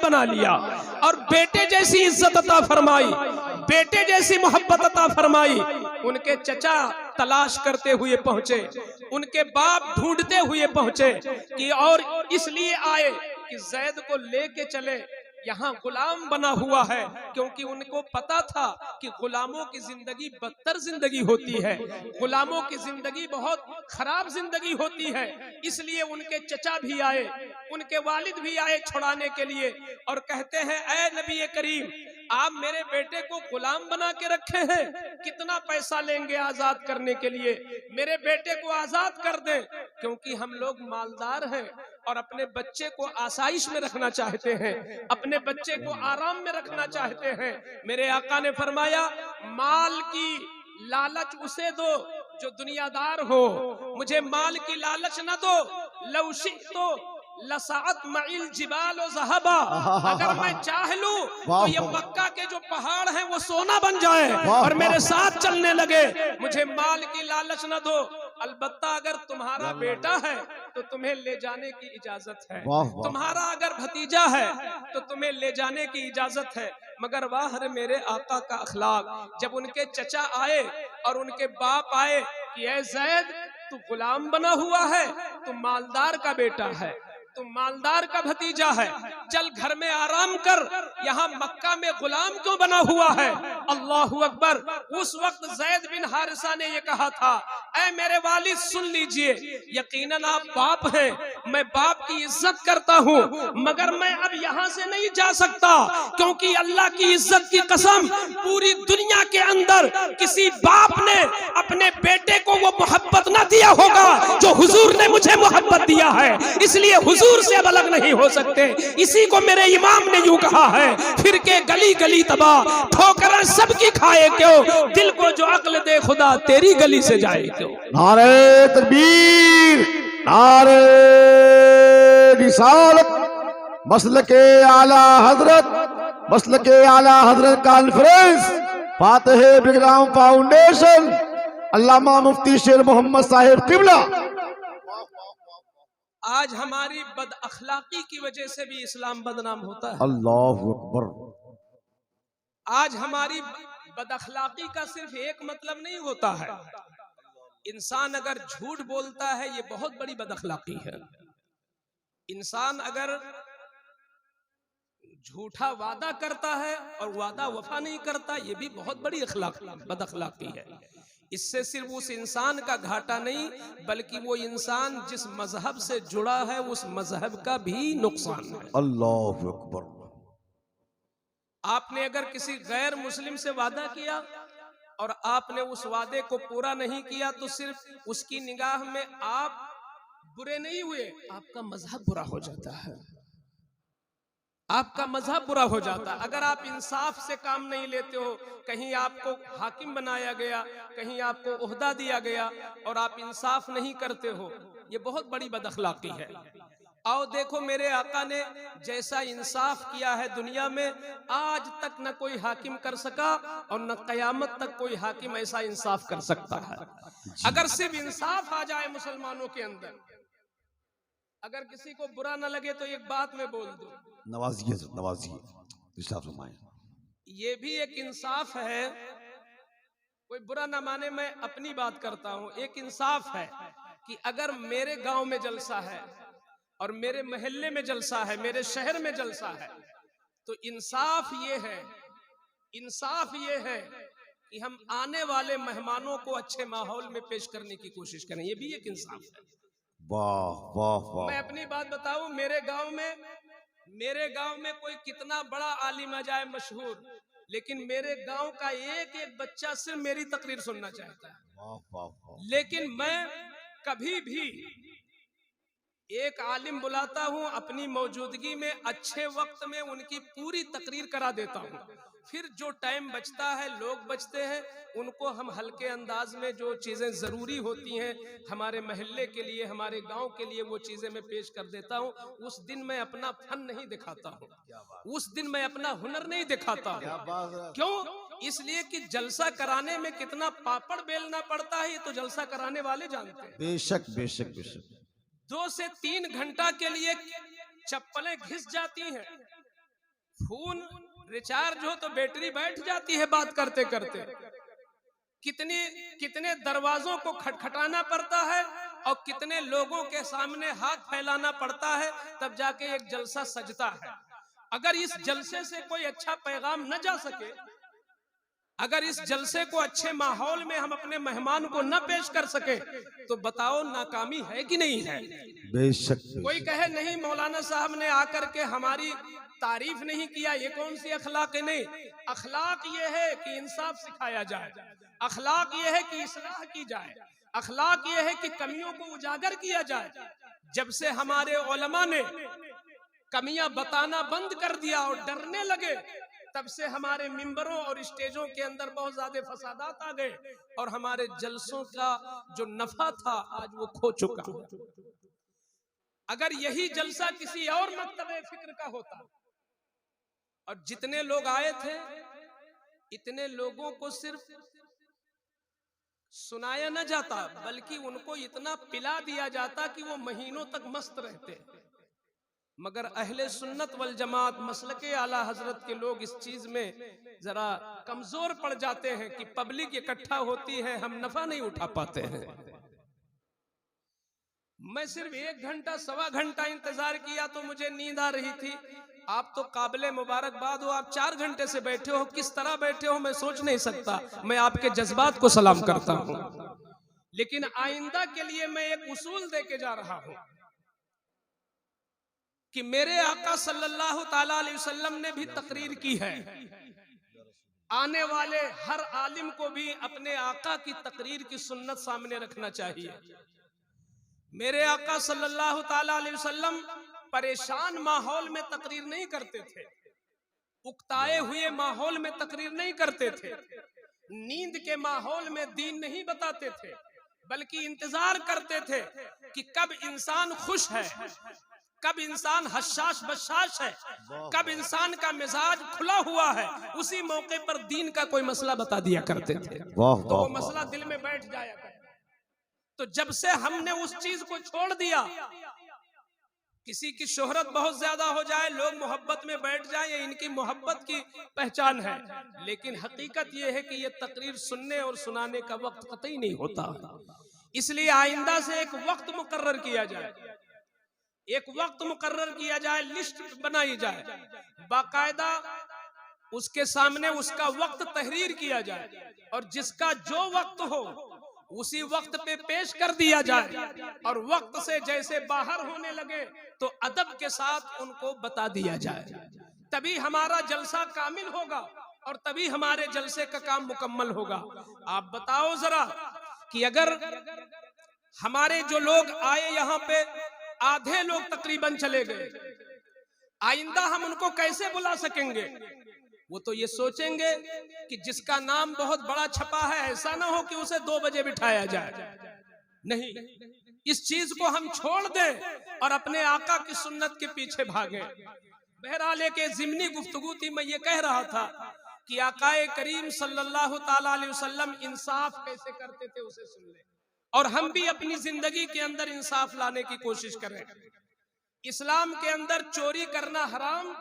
बना लिया और बेटे जैसी इज्जत अता फरमाई, बेटे जैसी मोहब्बत अता फरमाई। उनके चचा तलाश करते हुए पहुंचे, उनके बाप ढूंढते हुए पहुंचे कि और इसलिए आए कि जैद को लेके चले, यहाँ गुलाम बना हुआ है, क्योंकि उनको पता था कि गुलामों की जिंदगी बदतर जिंदगी होती है, गुलामों की जिंदगी बहुत खराब जिंदगी होती है। इसलिए उनके चचा भी आए, उनके वालिद भी आए छुड़ाने के लिए और कहते हैं, ऐ नबी करीम, आप मेरे बेटे को गुलाम बना के रखे हैं, कितना पैसा लेंगे आजाद करने के लिए? मेरे बेटे को आजाद कर दें, क्योंकि हम लोग मालदार हैं और अपने बच्चे को आसाइश में रखना चाहते हैं, अपने बच्चे को आराम में रखना चाहते हैं। मेरे आका ने फरमाया, माल की लालच उसे दो जो दुनियादार हो, मुझे माल की लालच न दो। लौशी तो लसात मईल जिबाल और ज़हबा, अगर मैं चाह लूं तो ये मक्का के जो पहाड़ हैं वो सोना बन जाए और मेरे साथ चलने लगे। मुझे माल की लालच न दो, अलबत्ता अगर तुम्हारा बेटा है तो तुम्हें ले जाने की इजाजत है, तुम्हारा अगर भतीजा है तो तुम्हें ले जाने की इजाजत है। मगर वाह रे मेरे आका का अखलाक, जब उनके चचा आए और उनके बाप आए कि ऐ ज़ैद, तू गुलाम बना हुआ है, तू मालदार का बेटा है, तू मालदार का भतीजा है, चल घर में आराम कर, यहाँ मक्का में गुलाम क्यों बना हुआ है? अल्लाहु अकबर। उस वक्त ज़ैद बिन हारिसा ने ये कहा था, ऐ मेरे वालिद सुन लीजिए, यकीनन आप बाप हैं, मैं बाप की इज्जत करता हूँ, मगर मैं अब यहाँ से नहीं जा सकता, क्योंकि अल्लाह की इज्जत की कसम, पूरी दुनिया के अंदर किसी बाप ने अपने बेटे को वो मोहब्बत ना दिया होगा जो हुजूर ने मुझे मोहब्बत दिया है, इसलिए हुजूर से अब अलग नहीं हो सकते। इसी को मेरे इमाम ने यूं कहा है, फिर के गली गली तबाह, ठोकरें सबकी खाए क्यों, दिल को जो अक्ल दे खुदा तेरी गली से जाए क्यों। नारे तकबीर, नारे रिसालत, मसलके आला हजरत, मसलके आला हजरत कॉन्फ्रेंस, फातिह बिगराम फाउंडेशन, अल्लामा मुफ्ती शेर मोहम्मद साहिब किबला। आज हमारी बद अखलाकी की वजह से भी इस्लाम बदनाम होता है। अल्लाह अकबर। आज हमारी बद अखलाकी का सिर्फ एक मतलब नहीं होता है, इंसान अगर झूठ बोलता है ये बहुत बड़ी बद अखलाकी है। इंसान अगर झूठा वादा करता है और वादा वफा नहीं करता, ये भी बहुत बड़ी बद अखलाकी है। इससे सिर्फ उस इंसान का घाटा नहीं, बल्कि वो इंसान जिस मजहब से जुड़ा है उस मजहब का भी नुकसान है। अल्लाह अकबर। आपने अगर किसी गैर मुस्लिम से वादा किया और आपने उस वादे को पूरा नहीं किया, तो सिर्फ उसकी निगाह में आप बुरे नहीं हुए, आपका मजहब बुरा हो जाता है, आपका मजहब बुरा हो जाता। अगर आप इंसाफ से काम नहीं लेते हो, कहीं आपको हाकिम बनाया गया, कहीं आपको ओहदा दिया गया और आप इंसाफ नहीं करते हो, ये बहुत बड़ी बदअखलाकी है। आओ देखो, मेरे आका ने जैसा इंसाफ किया है दुनिया में, आज तक न कोई हाकिम कर सका और न कयामत तक कोई हाकिम ऐसा इंसाफ कर सकता है। अगर सिर्फ इंसाफ आ जाए मुसलमानों के अंदर, अगर किसी को बुरा न लगे तो एक बात में बोल दूं, नवाजिए नवाजिए, ये भी एक इंसाफ है, कोई बुरा ना माने, मैं अपनी बात करता हूं। एक इंसाफ है कि अगर मेरे गांव में जलसा है और मेरे मोहल्ले में जलसा है, मेरे शहर में जलसा है, तो इंसाफ ये है कि हम आने वाले मेहमानों को अच्छे माहौल में पेश करने की कोशिश करें, ये भी एक इंसाफ है। वाह वाह वाह। मैं अपनी बात बताऊं, मेरे गांव में कोई कितना बड़ा आलिम आ जाए मशहूर, लेकिन मेरे गांव का एक एक बच्चा सिर्फ मेरी तकरीर सुनना चाहता है। वाह वाह वाह। लेकिन मैं कभी भी एक आलिम बुलाता हूं, अपनी मौजूदगी में अच्छे वक्त में उनकी पूरी तकरीर करा देता हूं, फिर जो टाइम बचता है, लोग बचते हैं, उनको हम हल्के अंदाज में जो चीजें जरूरी होती हैं हमारे महल्ले के लिए, हमारे गांव के लिए, वो चीजें मैं पेश कर देता हूं। उस दिन मैं अपना फन नहीं दिखाता हूं, उस दिन मैं अपना हुनर नहीं दिखाता हूं। क्यों? इसलिए कि जलसा कराने में कितना पापड़ बेलना पड़ता है, ये तो जलसा कराने वाले जानते हैं। बेशक बेशक बेशक। 2 से 3 घंटा के लिए चप्पलें घिस जाती हैं, फोन रिचार्ज हो तो बैटरी बैठ जाती है बात करते करते। कितने दरवाजों को खटखटाना पड़ता है और कितने लोगों के सामने हाथ फैलाना पड़ता है, तब जाके एक जलसा सजता है। अगर इस जलसे से कोई अच्छा पैगाम न जा सके, अगर इस जलसे को अच्छे माहौल में हम अपने मेहमान को न पेश कर सके, तो बताओ नाकामी है कि नहीं है? बेशक। कोई कहे नहीं मौलाना साहब ने आकर के हमारी तारीफ नहीं किया, ये कौन सी अखलाक है? नहीं, अखलाक ये है कि इंसाफ सिखाया जाए, अखलाक ये है कि इस्लाह की जाए, अखलाक ये है कि कमियों को उजागर किया जाए। जब से हमारे उलमा ने कमियां बताना बंद कर दिया और डरने लगे, तब से हमारे मिंबरों और स्टेजों के अंदर बहुत ज्यादा फसादात आ गए और हमारे जलसों का जो नफा था आज वो खो चुका। अगर यही जलसा किसी और मकतबे फिक्र का होता और जितने लोग आए थे इतने लोगों को सिर्फ सुनाया न जाता, बल्कि उनको इतना पिला दिया जाता कि वो महीनों तक मस्त रहते। मगर अहले सुन्नत वल जमात मसलके आला हजरत के लोग इस चीज में जरा कमजोर पड़ जाते हैं कि पब्लिक इकट्ठा होती है, हम नफा नहीं उठा पाते हैं। मैं सिर्फ 1 घंटा 1.25 घंटा इंतजार किया तो मुझे नींद आ रही थी। आप तो काबिले मुबारकबाद हो, आप 4 घंटे से बैठे हो, किस तरह बैठे हो मैं सोच नहीं सकता। मैं आपके जज्बात को सलाम करता हूं, लेकिन आइंदा के लिए मैं एक उसूल दे के जा रहा हूं कि मेरे आका सल्लल्लाहु ताला अलैहि वसल्लम ने भी तकरीर की है। आने वाले हर आलिम को भी अपने आका की तकरीर की सुन्नत सामने रखना चाहिए। मेरे आका सल्लल्लाहु ताला अलैहि वसल्लम परेशान माहौल में तकरीर नहीं करते थे, उकताए हुए माहौल में तकरीर नहीं करते थे, नींद के माहौल में दीन नहीं बताते थे, बल्कि इंतजार करते थे कि कब इंसान खुश है, कब इंसान हशाश बशाश है, कब इंसान का मिजाज खुला हुआ है, उसी मौके पर दीन का कोई मसला बता दिया करते थे। तो वो मसला दिल में बैठ जाया करता। तो जब से हमने उस चीज को छोड़ दिया, किसी की शोहरत बहुत ज्यादा हो जाए, लोग मोहब्बत में बैठ जाए, ये इनकी मोहब्बत की पहचान है, लेकिन हकीकत ये है कि ये तकरीर सुनने और सुनाने का वक्त कतई नहीं होता। इसलिए आइंदा से एक वक्त मुकर्रर किया जाए, एक वक्त मुकर्रर किया जाए, लिस्ट बनाई जाए, बाकायदा उसके सामने उसका वक्त तहरीर किया जाए और जिसका जो वक्त हो उसी वक्त पे पेश कर दिया जाए और वक्त से जैसे बाहर होने लगे तो अदब के साथ उनको बता दिया जाए। तभी हमारा जलसा कामिल होगा और तभी हमारे जलसे का काम मुकम्मल होगा। आप बताओ जरा कि अगर हमारे जो लोग आए यहाँ पे आधे लोग तकरीबन चले गए, आइंदा हम उनको कैसे बुला सकेंगे? वो तो ये सोचेंगे कि जिसका नाम बहुत बड़ा छपा है ऐसा ना हो कि उसे 2 बजे बिठाया जाए। नहीं, इस चीज को हम छोड़ दें और अपने आका की सुन्नत के पीछे भागें। बहरहाल एक जिमनी गुफ्तगू थी, मैं ये कह रहा था कि आकाए करीम सल्लल्लाहु ताला अलैहि वसल्लम इंसाफ कैसे करते थे उसे सुन ले और हम भी अपनी जिंदगी के अंदर इंसाफ लाने की कोशिश करें। इस्लाम के अंदर चोरी करना हराम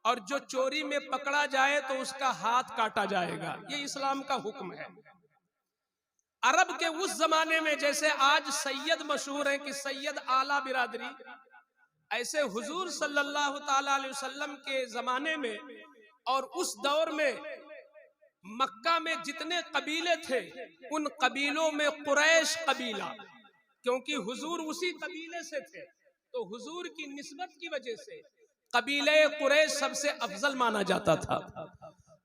और जो चोरी में पकड़ा जाए तो उसका हाथ काटा जाएगा, ये इस्लाम का हुक्म है। अरब के उस जमाने में जैसे आज सैयद मशहूर है कि सैयद आला बिरादरी, ऐसे हुजूर सल्लल्लाहु ताला अलैहि वसल्लम के जमाने में और उस दौर में मक्का में जितने कबीले थे उन कबीलों में कुरैश कबीला, क्योंकि हुजूर उसी कबीले से थे तो हुजूर की निस्बत की वजह से कबीले कुरैश सबसे अफजल माना जाता था।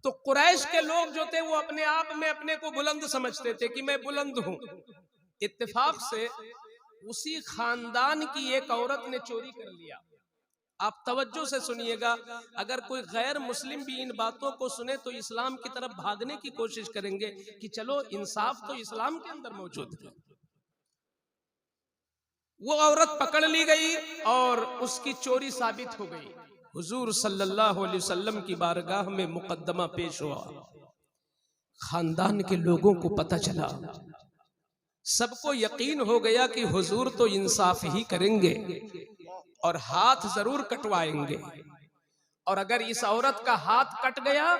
तो कुरैश के लोग जो थे वो अपने आप में अपने को बुलंद समझते थे कि मैं बुलंद हूं। इत्तेफाक से उसी खानदान की एक औरत ने चोरी कर लिया। आप तवज्जो से सुनिएगा, अगर कोई गैर मुस्लिम भी इन बातों को सुने तो इस्लाम की तरफ भागने की कोशिश करेंगे कि चलो इंसाफ तो इस्लाम के अंदर मौजूद है। वो औरत पकड़ ली गई और उसकी चोरी साबित हो गई। हुजूर सल्लल्लाहु अलैहि वसल्लम की बारगाह में मुकद्दमा पेश हुआ। खानदान के लोगों को पता चला, सबको यकीन हो गया कि हुजूर तो इंसाफ ही करेंगे और हाथ जरूर कटवाएंगे। और अगर इस औरत का हाथ कट गया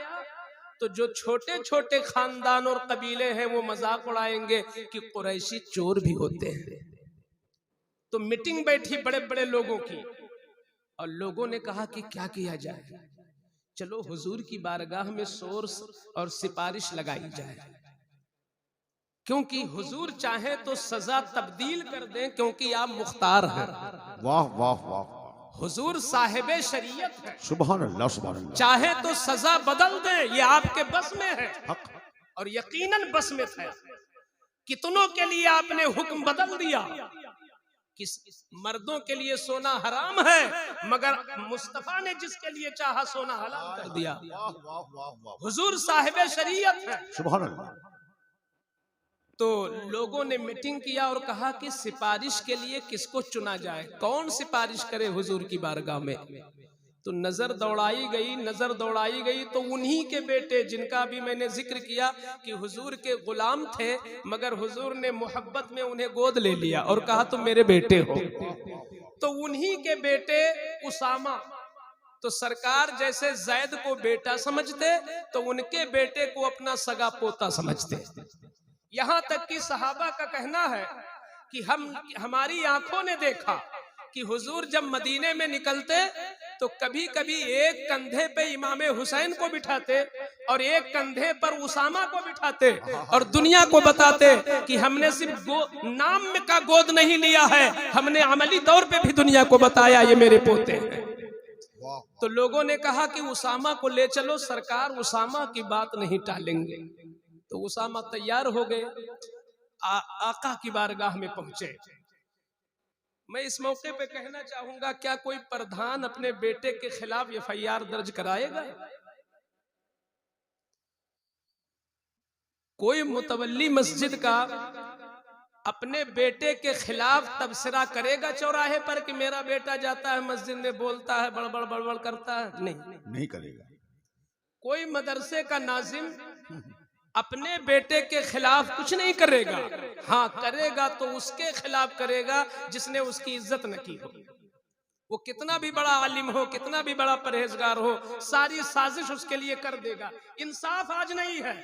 तो जो छोटे छोटे खानदान और कबीले हैं वो मजाक उड़ाएंगे कि कुरैशी चोर भी होते हैं। तो मीटिंग बैठी बड़े बड़े लोगों की, और लोगों ने कहा कि क्या किया जाए, चलो हुजूर की बारगाह में शोर और सिफारिश लगाई जाए, क्योंकि हुजूर चाहे तो सजा तब्दील कर दें, क्योंकि आप मुख्तार हैं। वाह वाह वाह, हुजूर साहिबे शरीयत है, सुभान अल्लाह सुभान अल्लाह। चाहे तो सजा बदल दें, ये आपके बस में है और यकीनन बस में था। कितनों के लिए आपने हुक्म बदल दिया कि मर्दों के लिए सोना हराम है, मगर मुस्तफा ने जिसके लिए चाहा सोना हलाल कर दिया। हुजूर साहिबे शरीयत है, सुभान अल्लाह। तो लोगों ने मीटिंग किया और कहा कि सिफारिश के लिए किसको चुना जाए, कौन सिफारिश करे हुजूर की बारगाह में। तो नजर दौड़ाई गई तो उन्हीं के बेटे, जिनका भी मैंने जिक्र किया कि हुजूर के गुलाम थे, मगर हुजूर ने मोहब्बत में उन्हें गोद ले लिया और कहा तुम मेरे बेटे हो। तो उन्हीं के बेटे उसामा, तो सरकार जैसे जैद को बेटा समझते तो उनके बेटे को अपना सगा पोता समझते। यहां तक कि सहाबा का कहना है कि हमारी आंखों ने देखा कि हुजूर जब मदीने में निकलते तो कभी कभी एक कंधे पे इमामे हुसैन को बिठाते और एक कंधे पर उसामा को बिठाते और दुनिया को बताते कि हमने सिर्फ नाम में का गोद नहीं लिया है, हमने अमली तौर पे भी दुनिया को बताया ये मेरे पोते हैं। तो लोगों ने कहा कि उसामा को ले चलो, सरकार उसामा की बात नहीं टालेंगे। तो उसामा तैयार हो गए, आका की बारगाह में पहुंचे। मैं इस मौके पे कहना चाहूंगा, क्या कोई प्रधान अपने बेटे के खिलाफ एफआईआर दर्ज कराएगा? कोई मुतवल्ली मस्जिद का अपने बेटे के खिलाफ तबसरा करेगा चौराहे पर कि मेरा बेटा जाता है मस्जिद में बोलता है, बड़बड़ बड़बड़ करता है? नहीं करेगा। कोई मदरसे का नाजिम अपने बेटे के खिलाफ कुछ नहीं करेगा। हाँ, करेगा तो उसके खिलाफ करेगा जिसने उसकी इज्जत न की हो। वो कितना भी बड़ा आलिम हो, कितना भी बड़ा परहेजगार हो, सारी साजिश उसके लिए कर देगा। इंसाफ आज नहीं है,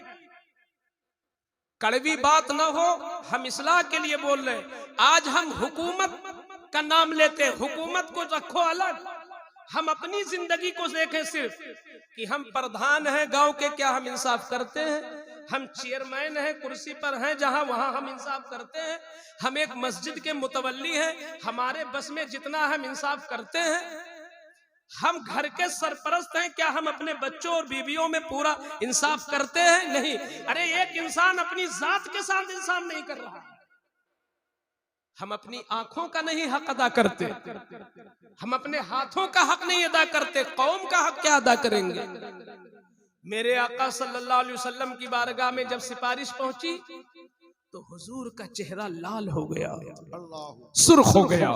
कड़वी बात ना हो, हम इस्लाह के लिए बोल रहे। आज हम हुकूमत का नाम लेते, हुकूमत को रखो अलग, हम अपनी जिंदगी को देखें सिर्फ कि हम प्रधान हैं गांव के, क्या हम इंसाफ करते हैं? हम चेयरमैन हैं, कुर्सी पर हैं जहां, वहां हम इंसाफ करते हैं? हम एक मस्जिद के मुतवल्ली हैं, हमारे बस में जितना हम इंसाफ करते हैं? हम घर के सरपरस्त हैं, क्या हम अपने बच्चों और बीवियों में पूरा इंसाफ करते हैं? नहीं। अरे एक इंसान अपनी जात के साथ इंसाफ नहीं कर रहा, हम अपनी आंखों का नहीं हक अदा करते, हम अपने हाथों का हक नहीं अदा करते, कौम का हक क्या अदा करेंगे? मेरे आका सल्लल्लाहु अलैहि वसल्लम की बारगाह में जब सिफारिश पहुंची तो हुजूर का चेहरा लाल हो गया, सुर्ख हो गया,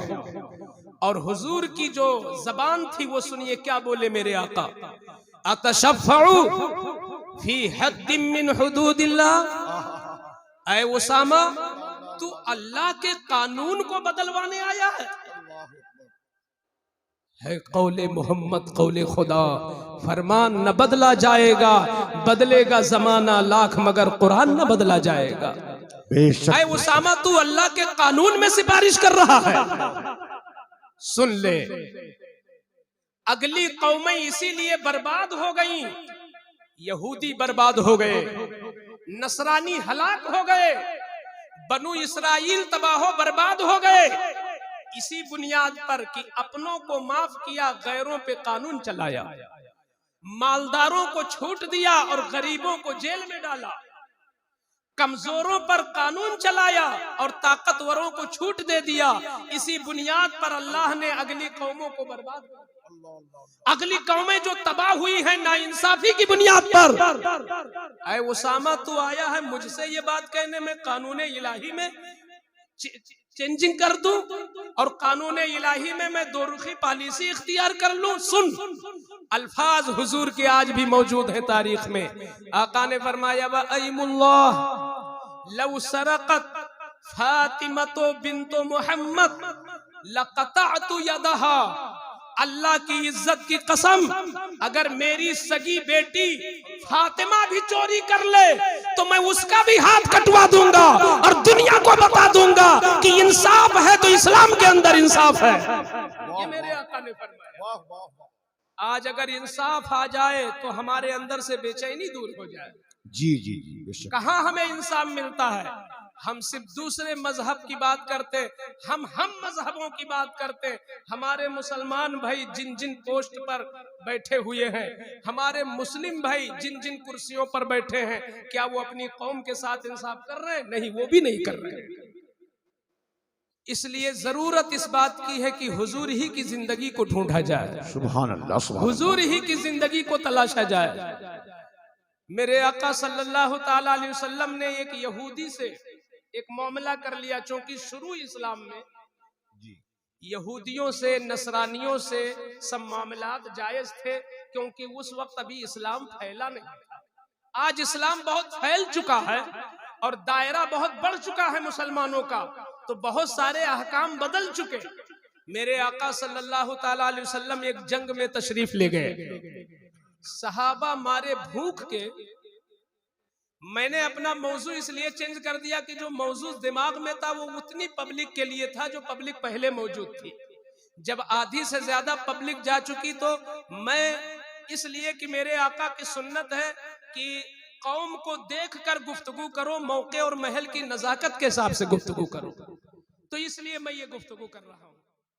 और हुजूर की जो जबान थी वो सुनिए क्या बोले मेरे आका, अतशफ़उ फी हद्दिन मिन हुदूदिल्लाह, ऐ उसामा तू अल्लाह के कानून को बदलवाने आया है कौले मोहम्मद कौले खुदा, फरमान न बदला जाएगा, बदलेगा जमाना लाख मगर कुरान न बदला जाएगा। ऐ उसामा तू अल्लाह के कानून में सिफारिश कर रहा है। सुन ले, अगली कौमें इसीलिए बर्बाद हो गई, यहूदी बर्बाद हो गए, नसरानी हलाक हो गए, बनु इस्राइल तबाह बर्बाद हो गए, इसी बुनियाद पर कि अपनों को माफ किया, गैरों पे कानून चलाया, मालदारों को छूट दिया और गरीबों को जेल में डाला, कमजोरों पर कानून चलाया और ताकतवरों को छूट दे दिया। इसी बुनियाद पर अल्लाह ने अगली कौमों को बर्बाद किया। अगली कौमें जो तबाह हुई हैं नाइंसाफी की बुनियाद पर। ऐ उसामा तू आया है मुझसे ये बात कहने में कानून इलाही में चेंजिंग कर दूं और कानून इलाही में मैं दो रुखी पॉलिसी इख्तियार कर लूं? सुन, अल्फाज हुजूर के आज भी मौजूद है तारीख में। आका ने फरमाया वअयमुल्लाह लौ सरक़त फातिमतो बिन्तो मुहम्मद लक़तअतु यदहा अल्लाह की इज्जत की कसम, अगर मेरी सगी बेटी फातिमा भी चोरी कर ले तो मैं उसका भी हाथ कटवा दूंगा और दुनिया को बता दूंगा कि इंसाफ है तो इस्लाम के अंदर इंसाफ है। ये मेरे आका ने फरमाया। आज अगर इंसाफ आ जाए तो हमारे अंदर से बेचैनी दूर हो जाए। जी जी जी बेशक। कहाँ हमें इंसाफ मिलता है? हम सिर्फ दूसरे मजहब की बात करते, हम मजहबों की बात करते। हमारे मुसलमान भाई जिन जिन पोस्ट पर बैठे हुए हैं, हमारे मुस्लिम भाई जिन जिन कुर्सियों पर बैठे हैं, क्या वो अपनी कौम के साथ इंसाफ कर रहे हैं? नहीं, वो भी नहीं कर रहे हैं। इसलिए जरूरत इस बात की है कि हुजूर ही की जिंदगी को ढूंढा जाए। सुभान अल्लाह, सुभान अल्लाह। हुजूर ही की जिंदगी को तलाशा जाए। मेरे आका सल्लल्लाहु ताला अलैहि वसल्लम ने एक यहूदी से एक मामला कर लिया, क्योंकि शुरू इस्लाम में यहूदियों से नसरानियों से सब मामलात जायज थे, क्योंकि उस वक्त अभी इस्लाम फैला नहीं था। आज इस्लाम बहुत फैल चुका है और दायरा बहुत बढ़ चुका है मुसलमानों का, तो बहुत सारे अहकाम बदल चुके। मेरे आका सल्लल्लाहु ताला अलैहि वसल्लम एक जंग में तशरीफ ले गए। सहाबा मारे भूख के, मैंने अपना मौजू इसलिए चेंज कर दिया कि जो मौजू दिमाग में था वो उतनी पब्लिक के लिए था जो पब्लिक पहले मौजूद थी। जब आधी से ज्यादा पब्लिक जा चुकी तो मैं इसलिए कि मेरे आका की सुन्नत है कि कौम को देखकर गुफ्तगू करो, मौके और महल की नजाकत के हिसाब से गुफ्तगू करो, तो इसलिए मैं ये गुफ्तगू कर रहा हूँ।